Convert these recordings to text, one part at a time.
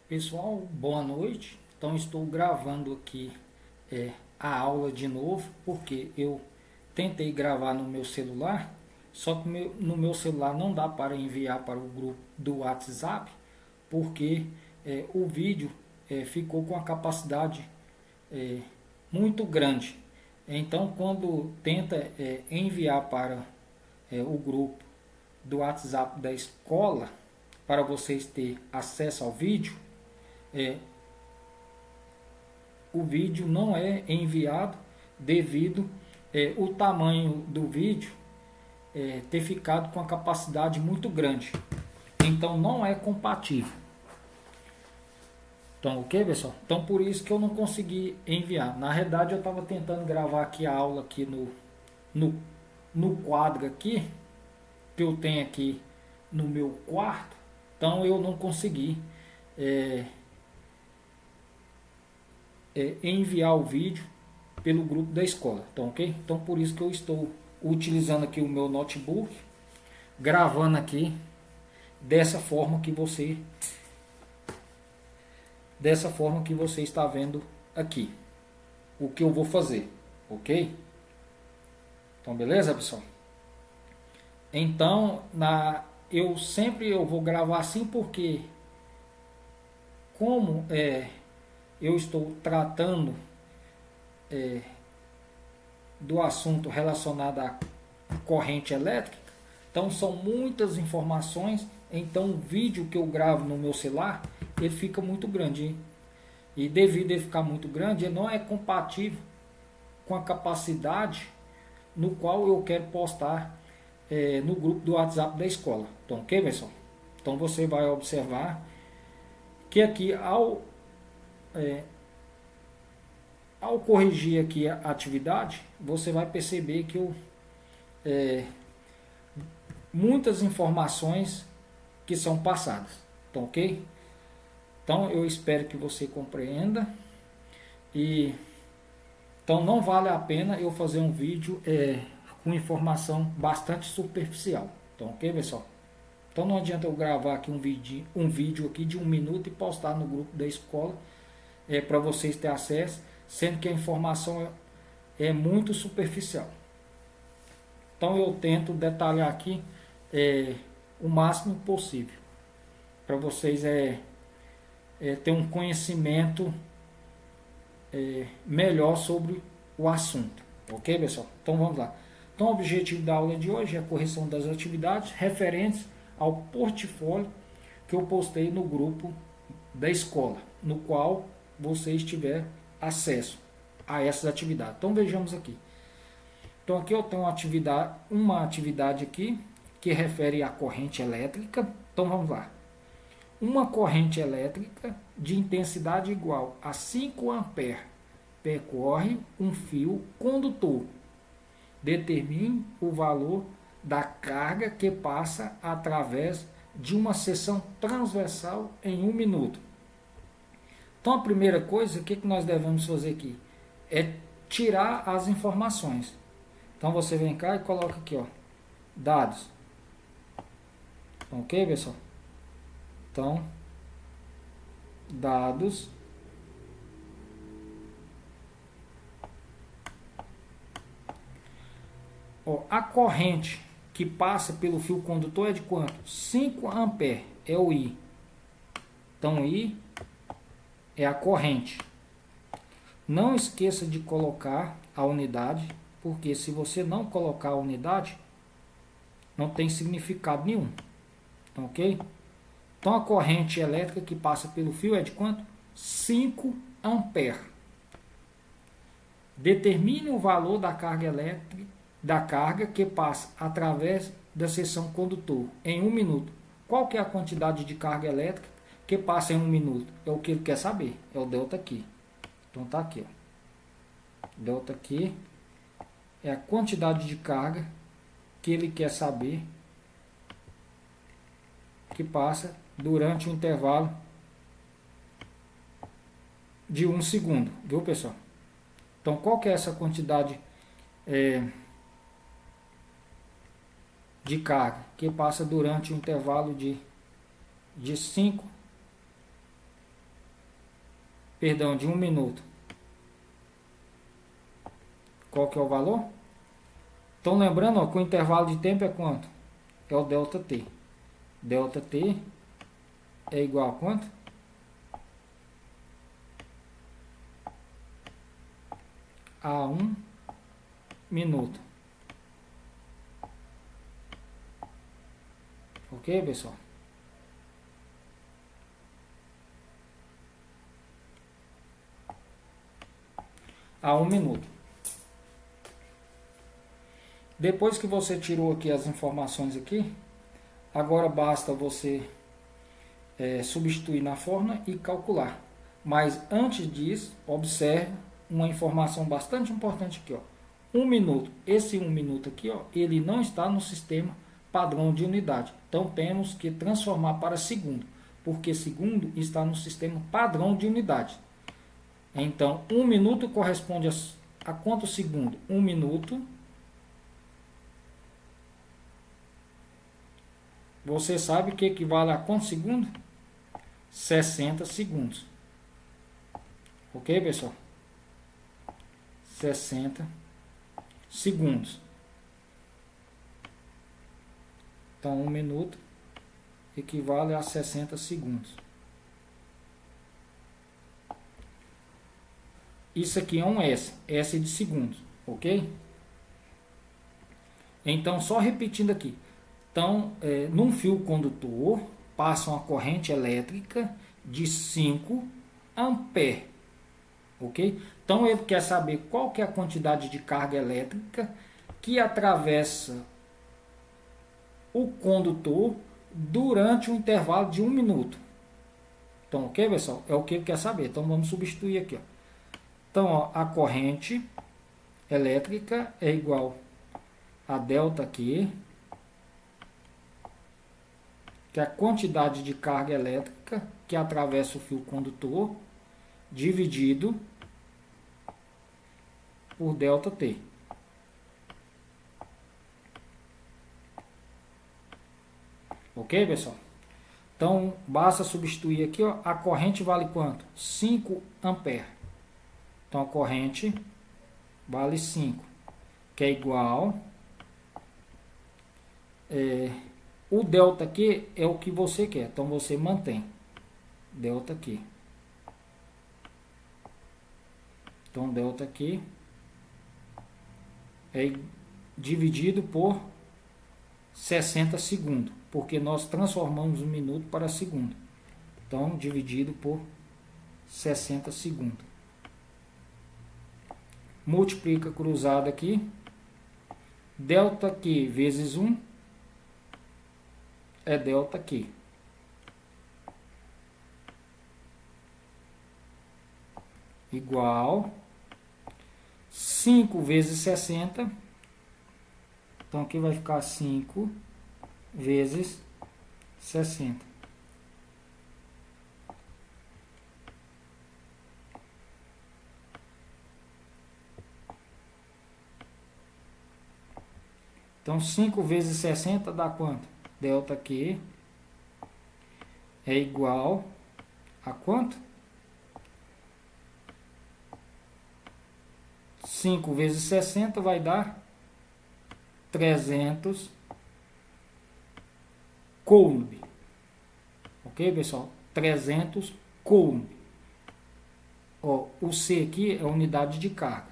Pessoal, boa noite. Então estou gravando aqui a aula de novo, porque eu tentei gravar no meu celular, só que no meu celular não dá para enviar para o grupo do WhatsApp, porque o vídeo ficou com a capacidade é, muito grande. Então quando tenta enviar para o grupo do WhatsApp da escola, para vocês terem acesso ao vídeo, é, o vídeo não é enviado devido o tamanho do vídeo ter ficado com a capacidade muito grande. Então não é compatível. Então, ok, pessoal? Então por isso que eu não consegui enviar. Na realidade eu estava tentando gravar aqui a aula aqui no quadro aqui, que eu tenho aqui no meu quarto. Então eu não consegui enviar o vídeo pelo grupo da escola, então, ok? Então por isso que eu estou utilizando aqui o meu notebook, gravando aqui dessa forma que você está vendo aqui o que eu vou fazer, ok? Então beleza, pessoal? Então eu vou gravar assim, porque como eu estou tratando do assunto relacionado à corrente elétrica, então são muitas informações, então o vídeo que eu gravo no meu celular, ele fica muito grande, e devido a ele ficar muito grande, ele não é compatível com a capacidade no qual eu quero postar no grupo do WhatsApp da escola. Então, ok, pessoal? Então você vai observar que aqui ao corrigir aqui a atividade, você vai perceber que muitas informações que são passadas, então, ok? Então eu espero que você compreenda, e então não vale a pena eu fazer um vídeo com informação bastante superficial, então, ok, pessoal? Então não adianta eu gravar aqui um vídeo aqui de 1 minuto e postar no grupo da escola para vocês terem acesso, sendo que a informação é muito superficial. Então eu tento detalhar aqui o máximo possível, para vocês ter um conhecimento melhor sobre o assunto, ok, pessoal? Então vamos lá. Então o objetivo da aula de hoje é a correção das atividades referentes ao portfólio que eu postei no grupo da escola, no qual vocês tiverem acesso a essas atividades. Então vejamos aqui. Então aqui eu tenho uma atividade aqui que refere à corrente elétrica. Então vamos lá. Uma corrente elétrica de intensidade igual a 5 amperes percorre um fio condutor. Determine o valor da carga que passa através de uma seção transversal em 1 minuto. Então a primeira coisa, o que nós devemos fazer aqui? É tirar as informações. Então você vem cá e coloca aqui, ó, dados. Ok, pessoal? Então, dados. Ó, a corrente que passa pelo fio condutor é de quanto? 5 amperes é o I. Então I é a corrente. Não esqueça de colocar a unidade, porque se você não colocar a unidade, não tem significado nenhum. Então, ok? Então a corrente elétrica que passa pelo fio é de quanto? 5 amperes. Determine o valor da carga elétrica, da carga que passa através da seção condutor em 1 minuto. Qual que é a quantidade de carga elétrica que passa em 1 minuto? É o que ele quer saber, é o delta aqui. Então tá aqui, ó. Delta aqui é a quantidade de carga que ele quer saber que passa durante o intervalo de 1 segundo, viu, pessoal? Então qual que é essa quantidade de carga que passa durante o intervalo de 5 perdão, de 1 minuto. Qual que é o valor? Então lembrando, ó, que o intervalo de tempo é quanto? É o ΔT. ΔT é igual a quanto? A 1 minuto. Ok, pessoal? A 1 minuto. Depois que você tirou aqui as informações aqui, agora basta você substituir na fórmula e calcular. Mas antes disso, observe uma informação bastante importante aqui, ó. 1 minuto. Esse 1 minuto aqui, ó, ele não está no sistema padrão de unidade. Então temos que transformar para segundo, porque segundo está no sistema padrão de unidade. Então 1 minuto corresponde a quanto segundo? 1 minuto. Você sabe que equivale a quantos segundos? 60 segundos. Ok, pessoal? 60 segundos. Então, 1 minuto equivale a 60 segundos. Isso aqui é um S. S de segundos. Ok? Então, só repetindo aqui. Então, num fio condutor, passa uma corrente elétrica de 5 amperes. Ok? Então, ele quer saber qual que é a quantidade de carga elétrica que atravessa o condutor durante um intervalo de 1 minuto. Então, ok, pessoal? É o que ele quer saber. Então, vamos substituir aqui. Ó. Então, ó, a corrente elétrica é igual a ΔQ, que é a quantidade de carga elétrica que atravessa o fio condutor, dividido por ΔT. Ok, pessoal? Então, basta substituir aqui, ó, a corrente vale quanto? 5 amperes. Então, a corrente vale 5, que é igual... o ΔQ é o que você quer, então você mantém ΔQ. Então ΔQ é dividido por 60 segundos, porque nós transformamos um minuto para segundo. Então dividido por 60 segundos. Multiplica cruzado aqui. ΔQ vezes 1 é ΔQ. Igual 5 vezes 60. Então aqui vai ficar 5 vezes 60. Então 5 vezes 60 dá quanto? ΔQ é igual a quanto? 5 vezes 60 vai dar 300 coulomb. Ok, pessoal? 300 coulomb. Ó, o C aqui é a unidade de carga.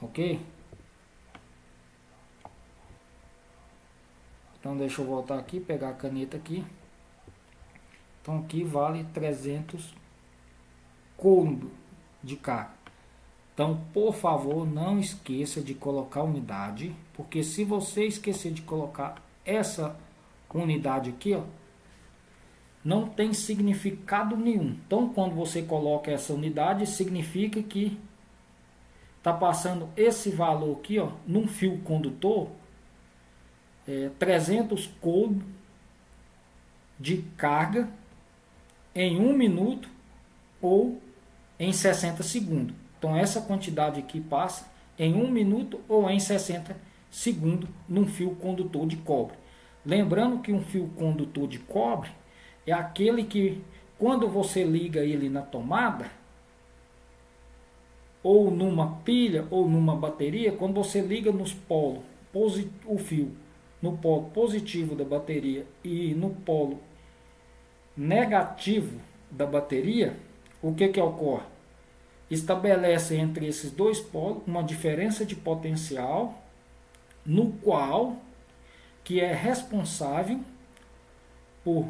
Ok? Então deixa eu voltar aqui, pegar a caneta aqui. Então aqui vale 300 coulomb de carga. Então, por favor, não esqueça de colocar unidade, porque se você esquecer de colocar essa unidade aqui, ó, não tem significado nenhum. Então, quando você coloca essa unidade, significa que está passando esse valor aqui, ó, num fio condutor, 300 coulomb de carga em 1 minuto ou em 60 segundos. Então essa quantidade aqui passa em 1 minuto ou em 60 segundos num fio condutor de cobre. Lembrando que um fio condutor de cobre é aquele que quando você liga ele na tomada, ou numa pilha, ou numa bateria, quando você liga nos polos, o fio no polo positivo da bateria e no polo negativo da bateria, o que ocorre? Estabelece entre esses dois polos uma diferença de potencial, no qual que é responsável por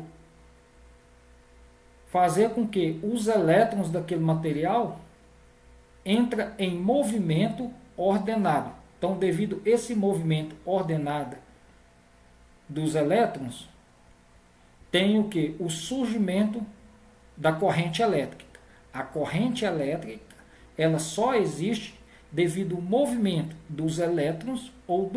fazer com que os elétrons daquele material entrem em movimento ordenado. Então, devido a esse movimento ordenado dos elétrons, tem o que? O surgimento da corrente elétrica. A corrente elétrica, ela só existe devido ao movimento dos elétrons ou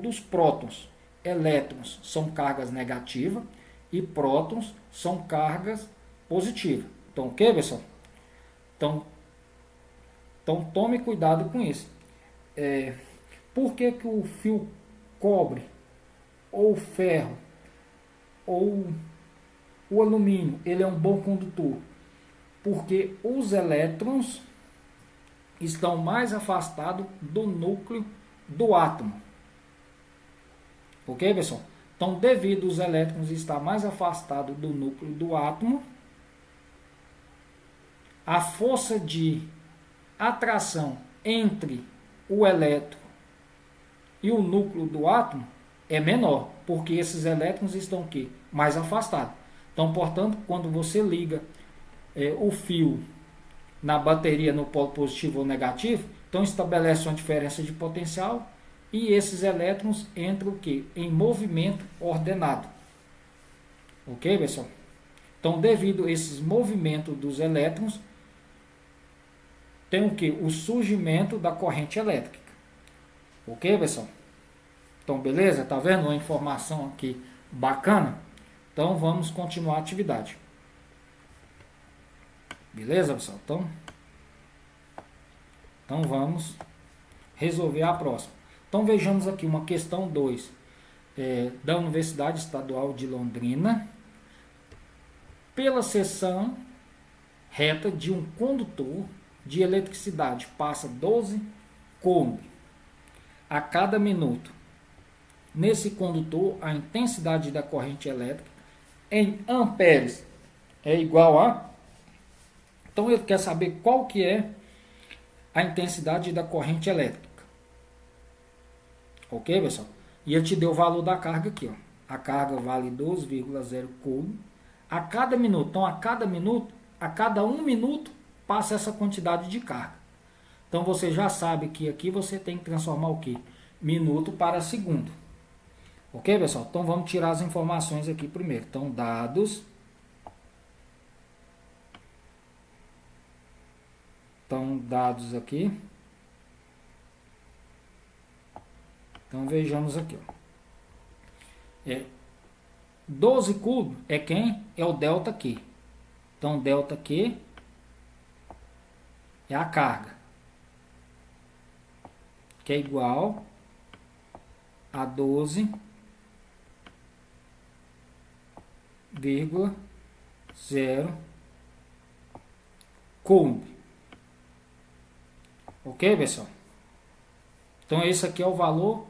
dos prótons. Elétrons são cargas negativas e prótons são cargas positivas. Então, ok, pessoal? Então tome cuidado com isso. Por que o fio cobre, ou ferro, ou o alumínio, ele é um bom condutor? Porque os elétrons estão mais afastados do núcleo do átomo. Ok, pessoal? Então, devido aos elétrons estar mais afastados do núcleo do átomo, a força de atração entre o elétron e o núcleo do átomo é menor, porque esses elétrons estão aqui, mais afastados. Então, portanto, quando você liga o fio na bateria no polo positivo ou negativo, então estabelece uma diferença de potencial e esses elétrons entram o quê? Em movimento ordenado. Ok, pessoal? Então, devido a esses movimentos dos elétrons, tem o que? O surgimento da corrente elétrica. Ok, pessoal? Então, beleza? Tá vendo uma informação aqui bacana? Então, vamos continuar a atividade. Beleza, pessoal? Então vamos resolver a próxima. Então, vejamos aqui uma questão 2 da Universidade Estadual de Londrina. Pela seção reta de um condutor de eletricidade passa 12 coulombs a cada minuto. Nesse condutor, a intensidade da corrente elétrica em amperes é igual a... Então, ele quer saber qual que é a intensidade da corrente elétrica. Ok, pessoal? E ele te deu o valor da carga aqui, ó. A carga vale 12,0 coulomb a cada minuto. Então, a cada 1 minuto, passa essa quantidade de carga. Então, você já sabe que aqui você tem que transformar o quê? Minuto para segundo. Ok, pessoal? Então, vamos tirar as informações aqui primeiro. Então, dados. Então, dados aqui. Então, vejamos aqui. Ó. 12 cubos é quem? É o delta Q. Então, delta Q é a carga, que é igual a 12,0 coulomb. Ok, pessoal? Então, esse aqui é o valor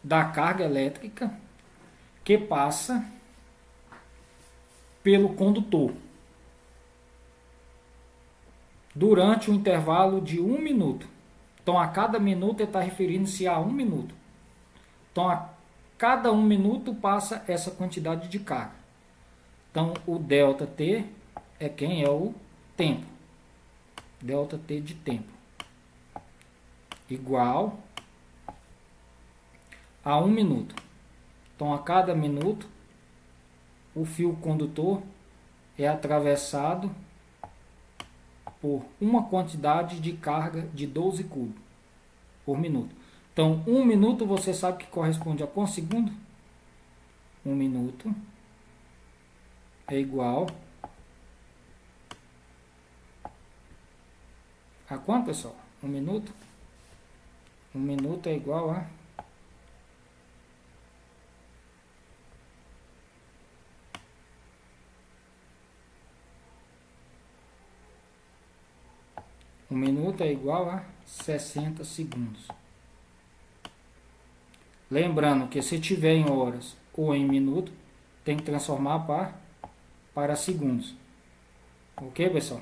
da carga elétrica que passa pelo condutor durante o intervalo de 1 minuto. Então, a cada minuto ele está referindo-se a 1 minuto. Então, a cada 1 minuto passa essa quantidade de carga. Então, o delta T é quem? É o tempo. Delta T de tempo. Igual a 1 minuto. Então, a cada minuto, o fio condutor é atravessado por uma quantidade de carga de 12 cubos por minuto. Então, 1 minuto você sabe que corresponde a quantos segundos? 1 minuto é igual a quanto, pessoal? 1 minuto? 1 minuto é igual a... 1 minuto é igual a 60 segundos. Lembrando que se tiver em horas ou em minuto, tem que transformar para segundos. Ok, pessoal?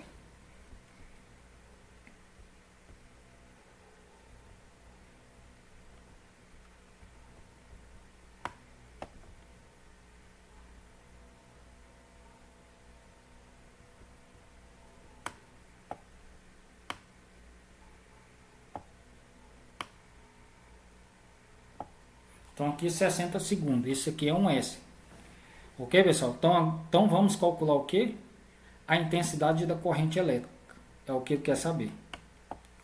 Então aqui 60 segundos. Esse aqui é um S. Ok, pessoal? Então vamos calcular o que? A intensidade da corrente elétrica. É o que ele quer saber.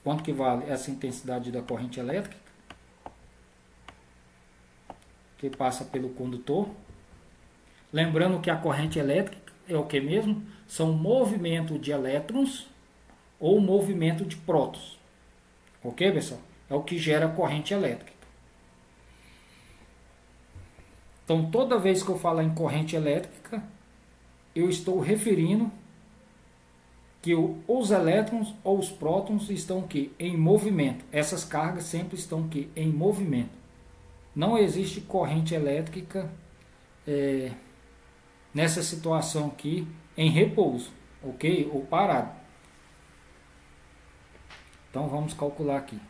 Quanto que vale essa intensidade da corrente elétrica que passa pelo condutor? Lembrando que a corrente elétrica é o que mesmo? São movimento de elétrons ou movimento de prótons. Ok, pessoal? É o que gera corrente elétrica. Então, toda vez que eu falar em corrente elétrica, eu estou referindo que os elétrons ou os prótons estão aqui em movimento. Essas cargas sempre estão aqui em movimento. Não existe corrente elétrica nessa situação aqui em repouso, ok? Ou parado. Então vamos calcular aqui.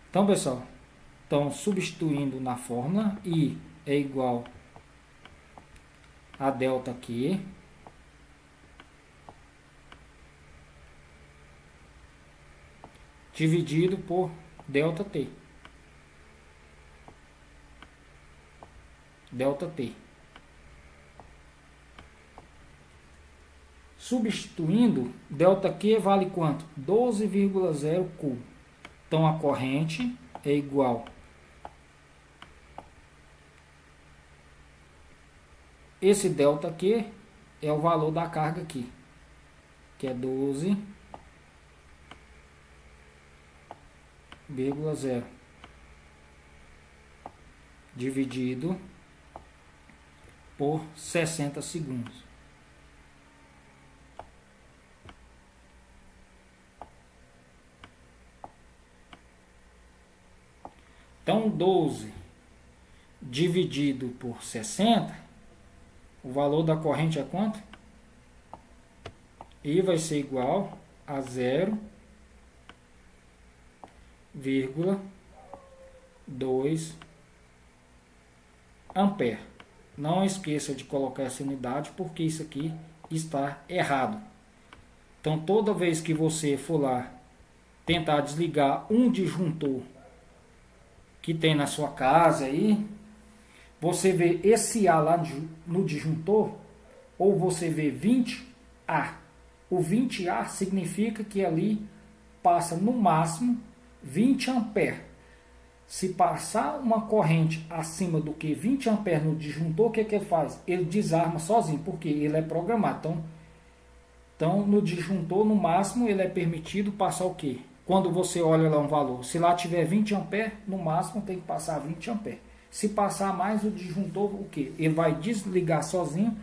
Então, pessoal, substituindo na fórmula, I é igual a delta Q dividido por delta T. Delta T. Substituindo, delta Q vale quanto? 12,0 cubo. Então a corrente é igual esse delta Q é o valor da carga aqui, que é 12,0 dividido por 60 segundos. Então 12 dividido por 60, o valor da corrente é quanto? I vai ser igual a 0,2 ampere. Não esqueça de colocar essa unidade, porque isso aqui está errado. Então, toda vez que você for lá tentar desligar um disjuntor que tem na sua casa aí, você vê esse A lá no disjuntor, ou você vê 20A. O 20A significa que ali passa no máximo 20 amperes. Se passar uma corrente acima do que 20 amperes no disjuntor, o que ele faz? Ele desarma sozinho, porque ele é programado. Então no disjuntor, no máximo, ele é permitido passar o quê? Quando você olha lá um valor, se lá tiver 20 amperes, no máximo tem que passar 20 amperes. Se passar mais o disjuntor, o que? Ele vai desligar sozinho.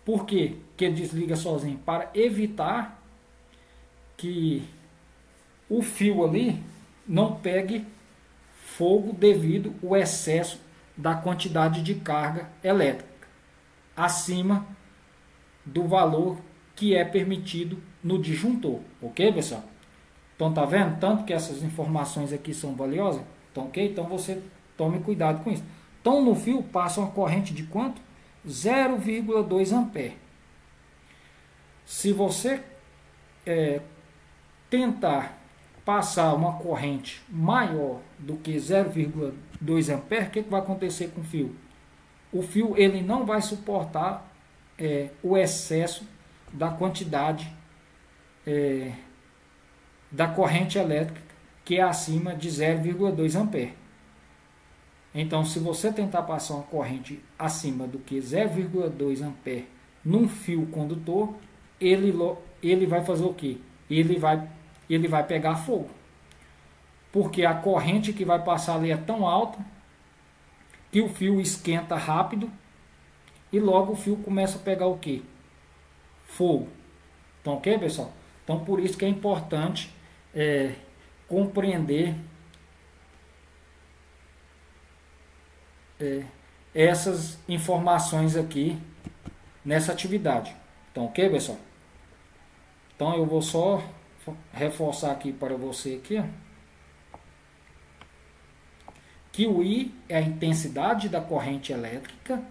Por quê que ele desliga sozinho? Para evitar que o fio ali não pegue fogo devido ao excesso da quantidade de carga elétrica acima do valor que é permitido no disjuntor. Ok, pessoal? Então, tá vendo? Tanto que essas informações aqui são valiosas. Então, ok? Então, você tome cuidado com isso. Então, no fio passa uma corrente de quanto? 0,2 ampere. Se você tentar passar uma corrente maior do que 0,2 ampere, o que vai acontecer com o fio? O fio ele não vai suportar o excesso da quantidade da corrente elétrica que é acima de 0,2 ampere. Então, se você tentar passar uma corrente acima do que 0,2 ampere num fio condutor, ele vai fazer o quê? Ele vai pegar fogo. Porque a corrente que vai passar ali é tão alta que o fio esquenta rápido e logo o fio começa a pegar o quê? Fogo. Então, ok, pessoal? Então, por isso que é importante compreender essas informações aqui nessa atividade. Então, ok, pessoal? Então, eu vou só reforçar aqui para você aqui, ó, que o I é a intensidade da corrente elétrica,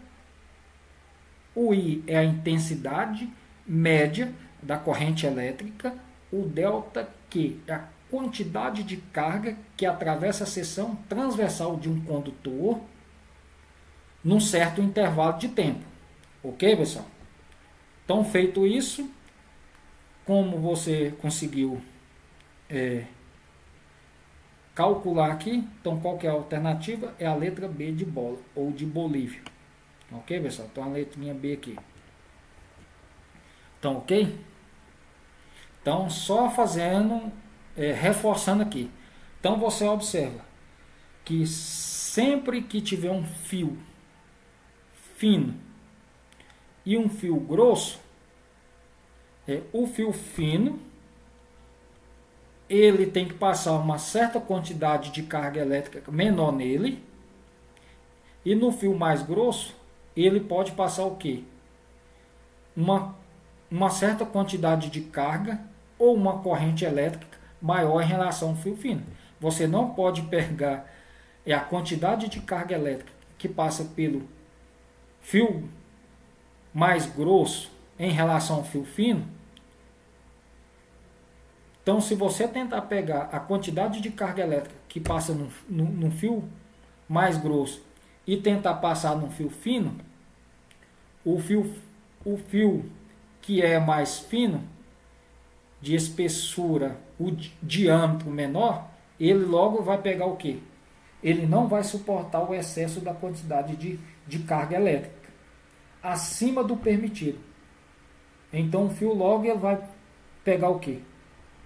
o I é a intensidade média da corrente elétrica, o delta Q é a quantidade de carga que atravessa a seção transversal de um condutor num certo intervalo de tempo. Ok, pessoal? Então, feito isso, como você conseguiu calcular aqui, então qual que é a alternativa? É a letra B de bola, ou de Bolívia. Ok, pessoal? Então, a letrinha B aqui. Então, ok? Então, só fazendo, reforçando aqui. Então, você observa que sempre que tiver um fio fino e um fio grosso, o fio fino ele tem que passar uma certa quantidade de carga elétrica menor nele, e no fio mais grosso ele pode passar o quê? Uma certa quantidade de carga ou uma corrente elétrica maior em relação ao fio fino. Você não pode pegar a quantidade de carga elétrica que passa pelo fio mais grosso em relação ao fio fino. Então, se você tentar pegar a quantidade de carga elétrica que passa num fio mais grosso e tentar passar num fio fino, o fio que é mais fino, de espessura, o diâmetro menor, ele logo vai pegar o quê? Ele não vai suportar o excesso da quantidade de carga elétrica acima do permitido. Então, o fio logo ele vai pegar o quê?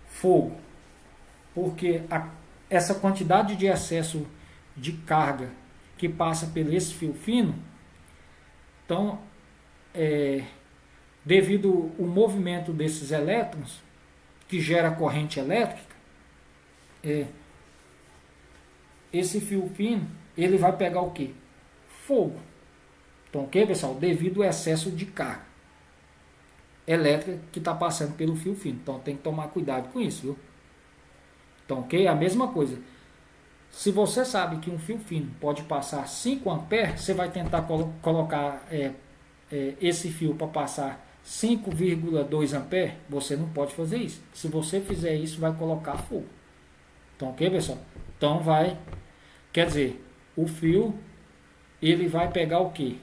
Fogo. Porque essa quantidade de excesso de carga que passa por esse fio fino, então, devido ao movimento desses elétrons, que gera corrente elétrica, esse fio fino, ele vai pegar o quê? Fogo. Então, ok, pessoal? Devido ao excesso de carga elétrica que está passando pelo fio fino. Então, tem que tomar cuidado com isso, viu? Então, ok? A mesma coisa. Se você sabe que um fio fino pode passar 5 amperes, você vai tentar colocar esse fio para passar 5,2 amperes, você não pode fazer isso. Se você fizer isso, vai colocar fogo. Então, ok, pessoal? Então, quer dizer, o fio, ele vai pegar o quê?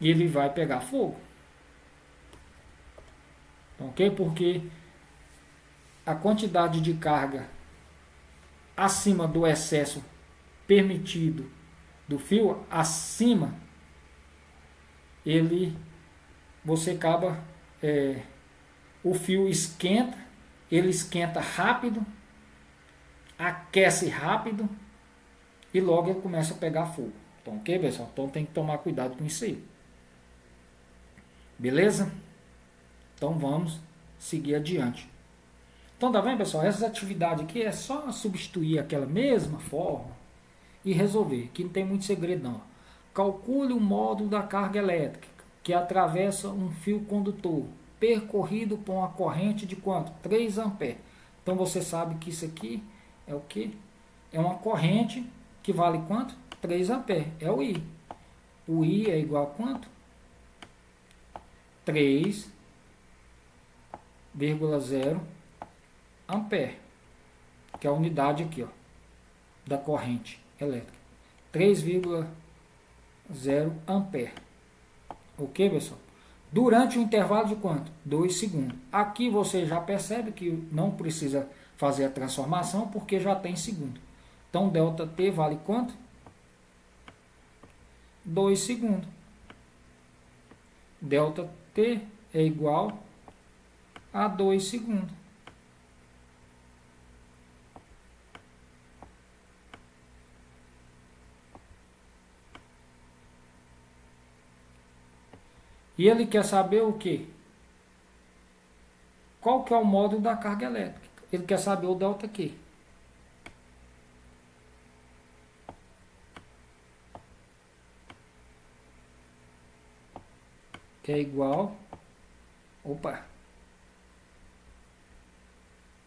Ele vai pegar fogo. Então, ok? Porque a quantidade de carga acima do excesso permitido do fio, acima, você acaba, o fio esquenta, ele esquenta rápido, aquece rápido e logo ele começa a pegar fogo. Então, ok, pessoal? Então tem que tomar cuidado com isso aí. Beleza? Então vamos seguir adiante. Então tá vendo, pessoal? Essas atividades aqui é só substituir aquela mesma forma e resolver, que não tem muito segredo não. Calcule o módulo da carga elétrica que atravessa um fio condutor percorrido por uma corrente de quanto? 3 amperes. Então você sabe que isso aqui é o que? É uma corrente que vale quanto? 3 amperes. É o I. O I é igual a quanto? 3,0 ampere, que é a unidade aqui, ó, da corrente elétrica. 3,0 ampere. Ok, pessoal? Durante um intervalo de quanto? 2 segundos. Aqui você já percebe que não precisa fazer a transformação porque já tem segundo. Então, delta T vale quanto? 2 segundos. Delta T é igual a 2 segundos. E ele quer saber o quê? Qual que é o módulo da carga elétrica? ele quer saber o delta Q. Que é igual... Opa!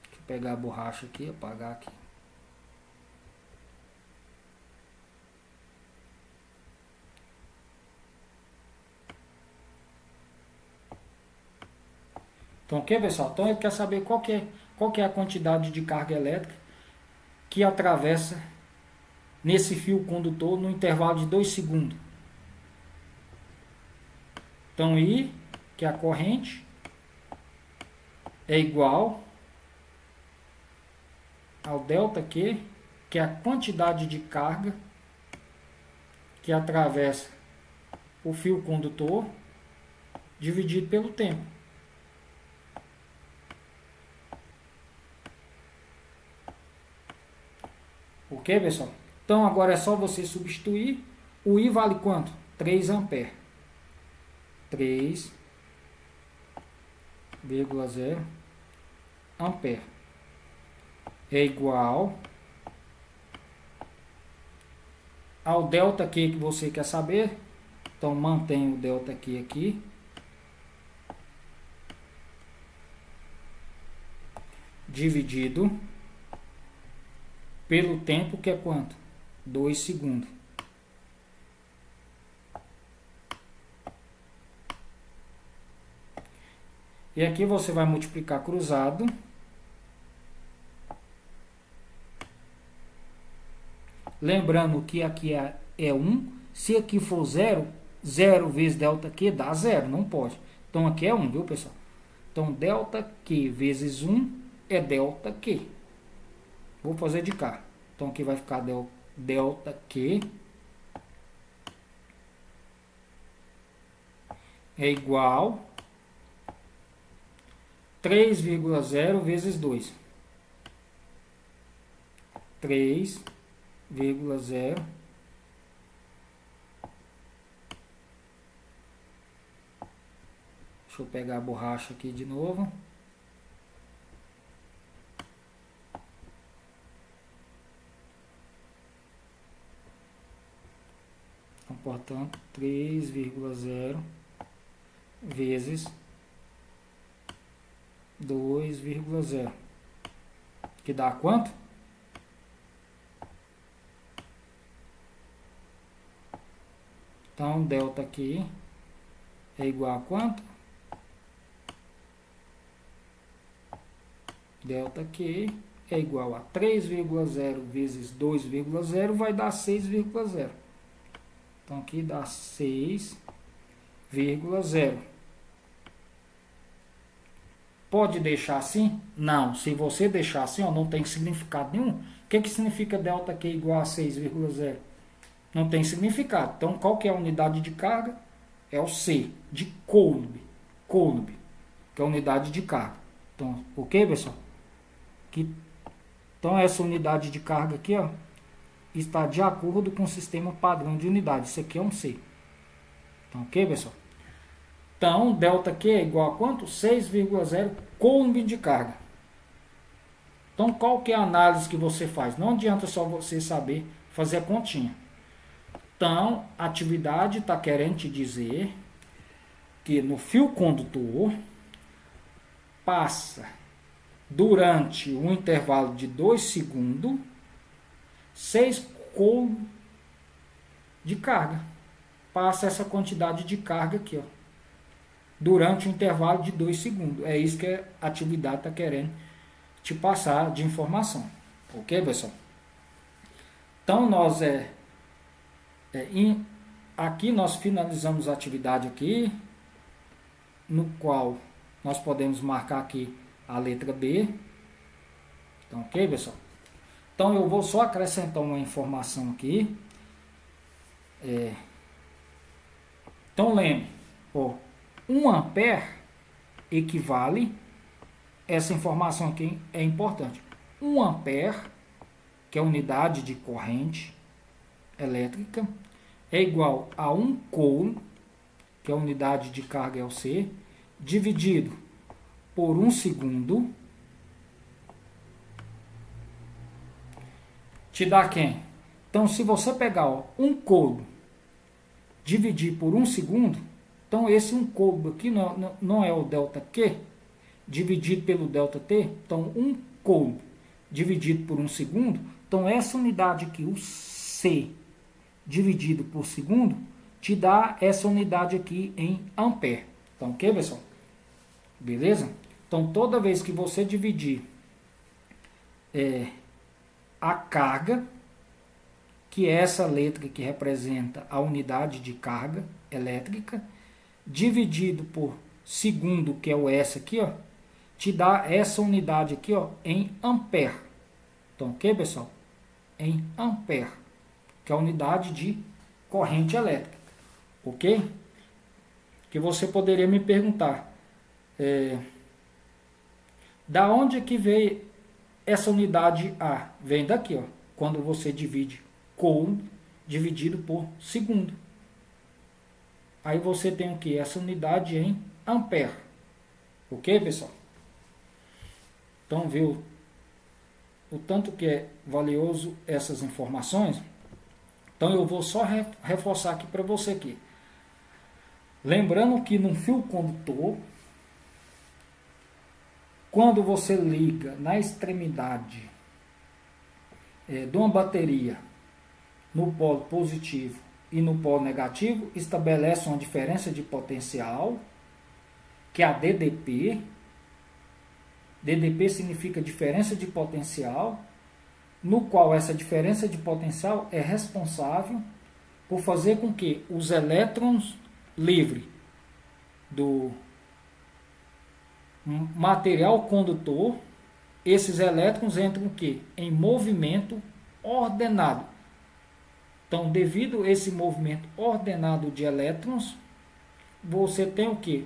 Deixa eu pegar a borracha aqui, apagar aqui. Então, ok, pessoal? Então, ele quer saber qual que é a quantidade de carga elétrica que atravessa nesse fio condutor no intervalo de 2 segundos. Então, I, que é a corrente, é igual ao delta Q, que é a quantidade de carga que atravessa o fio condutor, dividido pelo tempo. Ok, pessoal? Então, agora é só você substituir. O I vale quanto? 3 amperes. 3,0 ampere é igual ao delta Q que você quer saber. Então, mantém o delta Q aqui. Dividido pelo tempo, que é quanto? 2 segundos. E aqui você vai multiplicar cruzado. Lembrando que aqui é 1. Se aqui for 0, 0 vezes delta Q dá 0. Não pode. Então aqui é 1, viu, pessoal? Então delta Q vezes 1 é delta Q. Vou fazer de cá. Então aqui vai ficar delta Q é igual 3,0 vezes 2. 3,0 Deixa eu pegar a borracha aqui de novo. Então, portanto, 3,0 vezes 2,0. Que dá quanto? Então, delta aqui é igual a quanto? Delta Q é igual a 3,0 vezes 2,0 vai dar 6,0. Então, aqui dá 6,0. Pode deixar assim? Não. Se você deixar assim, ó, não tem significado nenhum. O que significa delta Q igual a 6,0? Não tem significado. Então, qual que é a unidade de carga? É o C, de Coulomb. Coulomb, que é a unidade de carga. Então, ok, pessoal? Então, essa unidade de carga aqui, ó, está de acordo com o sistema padrão de unidade. Isso aqui é um C. Então, ok, pessoal? Então, delta Q é igual a quanto? 6,0 Coulomb de carga. Então, qual que é a análise que você faz? Não adianta só você saber fazer a continha. Então, a atividade está querendo te dizer que no fio condutor passa durante um intervalo de 2 segundos 6 Coulomb de carga. Passa essa quantidade de carga aqui, ó, durante um intervalo de 2 segundos. É isso que a atividade está querendo te passar de informação. Ok, pessoal? Então, nós aqui nós finalizamos a atividade aqui, no qual nós podemos marcar aqui a letra B. Então, ok, pessoal? Então, eu vou só acrescentar uma informação aqui. Então, lembre, 1 ampere equivale, essa informação aqui é importante, 1 ampere, que é a unidade de corrente elétrica, é igual a 1 Coulomb, que é a unidade de carga, é o C, dividido por 1 segundo, te dá quem? Então, se você pegar ó, um couro, dividir por 1 segundo, então esse 1 couro aqui não é o ΔQ, dividido pelo ΔT, então 1 couro dividido por 1 segundo, então essa unidade aqui, o C, dividido por segundo, te dá essa unidade aqui em ampere. Então, ok, pessoal? Beleza? Então, toda vez que você dividir a carga, que é essa letra que representa a unidade de carga elétrica, dividido por segundo, que é o S aqui, ó, te dá essa unidade aqui, ó, em ampere. Então, ok, pessoal? Em ampere, que é a unidade de corrente elétrica, ok? Que você poderia me perguntar, da onde que veio essa unidade A? Vem daqui, ó, quando você divide couro dividido por segundo. Aí você tem o que? Essa unidade em ampere, ok, pessoal? Então, viu o tanto que é valioso essas informações? Então, eu vou só reforçar aqui para você aqui. Lembrando que num fio condutor, quando você liga na extremidade de uma bateria no polo positivo e no polo negativo, estabelece uma diferença de potencial, que é a DDP. DDP significa diferença de potencial, no qual essa diferença de potencial é responsável por fazer com que os elétrons livres do material condutor, esses elétrons entram o quê? Em movimento ordenado. Então, devido a esse movimento ordenado de elétrons, você tem o quê?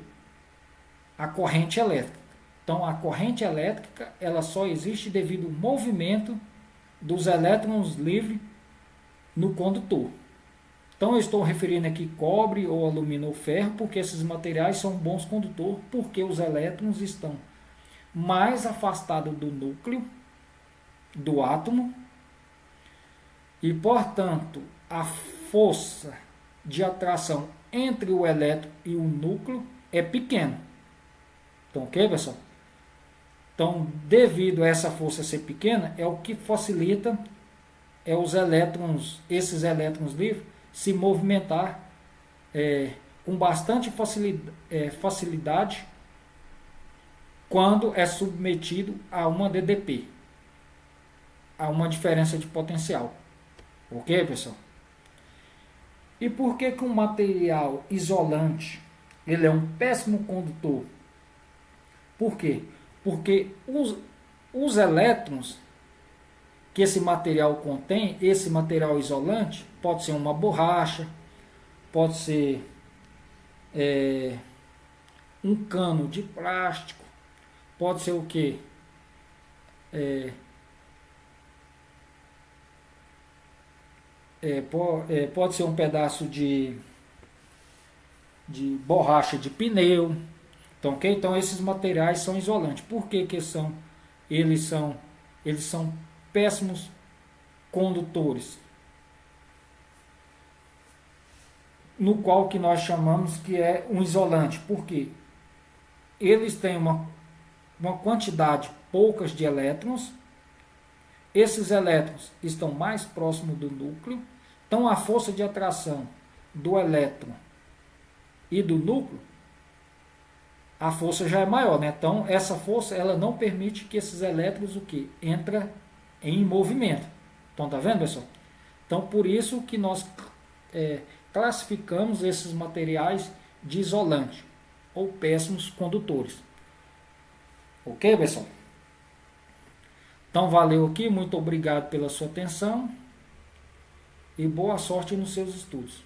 A corrente elétrica. Então, a corrente elétrica ela só existe devido ao movimento dos elétrons livres no condutor. Então, eu estou referindo aqui cobre ou alumínio ou ferro, porque esses materiais são bons condutores, porque os elétrons estão mais afastados do núcleo, do átomo, e, portanto, a força de atração entre o elétron e o núcleo é pequena. Então, ok, pessoal? Então, devido a essa força ser pequena, é o que facilita os elétrons, esses elétrons livres, se movimentar com bastante facilidade quando é submetido a uma DDP, a uma diferença de potencial. Ok, pessoal? E por que um material isolante ele é um péssimo condutor? Por quê? Porque os elétrons que esse material contém, esse material isolante, pode ser uma borracha, pode ser um cano de plástico, pode ser o quê? Pode ser um pedaço de borracha de pneu. Então, okay? Então esses materiais são isolantes. Por que eles são péssimos condutores? No qual que nós chamamos que é um isolante. Por quê? Eles têm uma quantidade poucas de elétrons. Esses elétrons estão mais próximos do núcleo. Então a força de atração do elétron e do núcleo, a força já é maior, né? Então essa força ela não permite que esses elétrons entrem em movimento. Então tá vendo, pessoal? Então por isso que nós classificamos esses materiais de isolante ou péssimos condutores. Ok, pessoal? Então valeu aqui, muito obrigado pela sua atenção e boa sorte nos seus estudos.